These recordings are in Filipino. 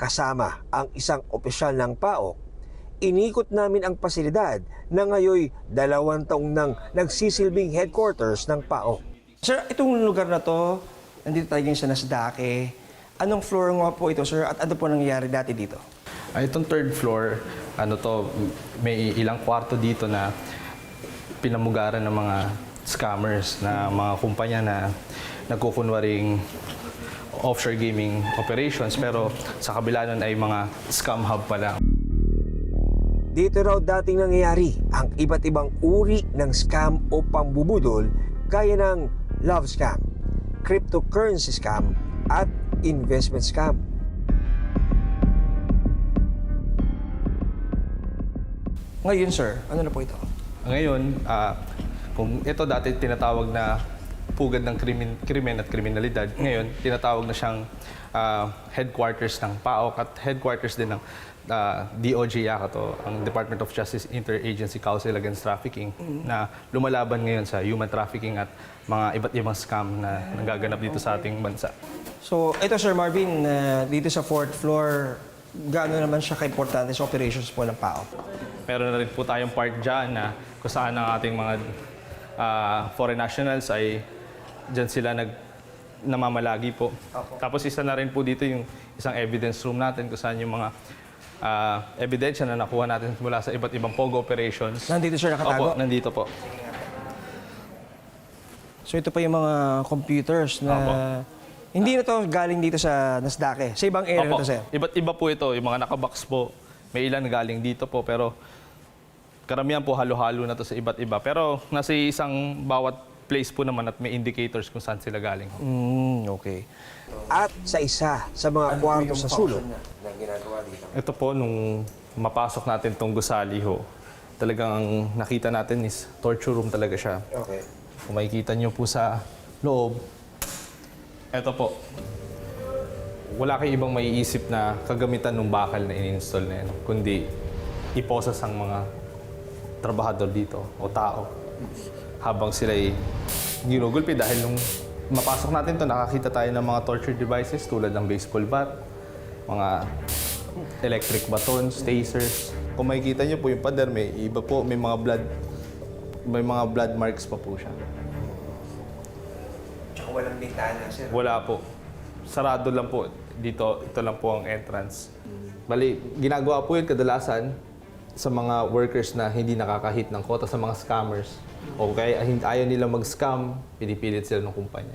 Kasama ang isang opisyal ng PAOK, inikot namin ang pasilidad na ngayoy 2 taong nang nagsisilbing headquarters ng PAOK. Sir, itong lugar na to, nandito tayo ngayon sa Nasdaq. Anong floor nga po ito, sir? At ano po nangyayari dati dito? Itong third floor, may ilang kwarto dito na pinamugaran ng mga scammers na mga kumpanya na nagkukunwaring offshore gaming operations pero sa kabila nun ay mga scam hub pala. Dito raw dating nangyayari ang iba't ibang uri ng scam o pambubudol gaya ng love scam, cryptocurrency scam at investment scam. Ngayon, sir, ano na po ito? Ngayon, kung ito dati tinatawag na pugad ng krimen at kriminalidad, ngayon tinatawag na siyang headquarters ng PAOK at headquarters din ng DOJ Yakato, ang Department of Justice Interagency Council Against Trafficking, na lumalaban ngayon sa human trafficking at mga iba't ibang scam na nagaganap dito sa ating bansa. So, ito, Sir Marvin, dito sa 4th floor, gaano naman siya ka-importante sa operations po ng PAOK? Meron na rin po tayong part dyan na kung saan ang ating mga foreign nationals ay dyan sila namamalagi po. Tapos isa na rin po dito yung isang evidence room natin kung saan yung mga ebidensya na nakuha natin mula sa iba't ibang POGO operations. Nandito, sir, nakatago? Opo, nandito po. So, ito pa yung mga computers na... Opo. Hindi na to galing dito sa Nasdaq. Sa ibang area na to, sir? Iba't iba po ito. Yung mga nakabox po, may ilan galing dito po. Pero karamihan po halo-halo na to sa iba't iba. Pero nasa isang bawat place po naman at may indicators kung saan sila galing. Okay. At sa isa sa mga kwarto sa sulok na ginagawa dito. Ito po, nung mapasok natin tong gusali ho, talagang nakita natin is torture room talaga siya. Okay. Kung makikita nyo po sa loob, ito po. Wala kayong ibang maiisip na kagamitan ng bakal na in-install na yan, kundi iposas ang mga trabahador dito o tao habang sila'y ginugulpi. Dahil nung mapasok natin to, nakakita tayo ng mga torture devices tulad ng baseball bat, mga electric batons, tasers. Kung makikita nyo po yung pader, may iba po, may mga blood marks pa po siya. Tsaka walang bintana, sir. Wala po. Sarado lang po. Dito, ito lang po ang entrance. Bali, ginagawa po yun kadalasan sa mga workers na hindi nakakahit ng quota, sa mga scammers. O kaya ayaw nila mag-scam, pinipilit sila ng kumpanya.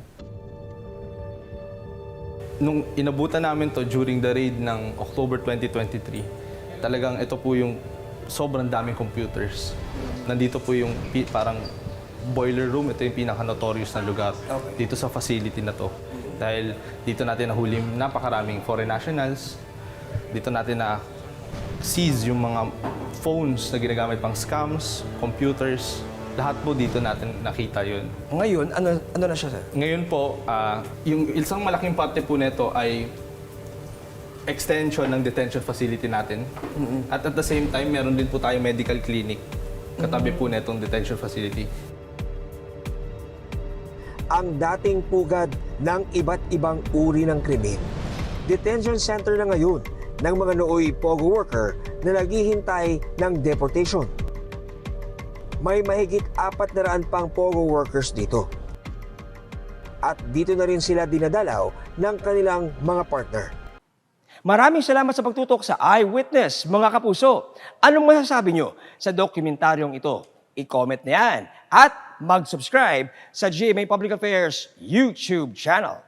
Nung inabutan namin to during the raid ng October 2023, talagang ito po yung sobrang daming computers. Nandito po yung parang boiler room. Ito yung pinaka-notorious na lugar dito sa facility na to. Dahil dito natin nahuli napakaraming foreign nationals. Dito natin na-seize yung mga phones na ginagamit pang scams, computers. Lahat po dito natin nakita yun. Ngayon, ano na siya, sir? Ngayon po, yung isang malaking parte po nito ay extension ng detention facility natin. At the same time, meron din po tayong medical clinic katabi po netong detention facility. Ang dating pugad ng iba't ibang uri ng krimen. Detention center na ngayon ng mga nooy POGO worker na naghihintay ng deportation. May mahigit 400 pang POGO workers dito. At dito na rin sila dinadalaw ng kanilang mga partner. Maraming salamat sa pagtutok sa Eyewitness, mga kapuso. Anong masasabi nyo sa dokumentaryong ito? I-comment na yan at mag-subscribe sa GMA Public Affairs YouTube channel.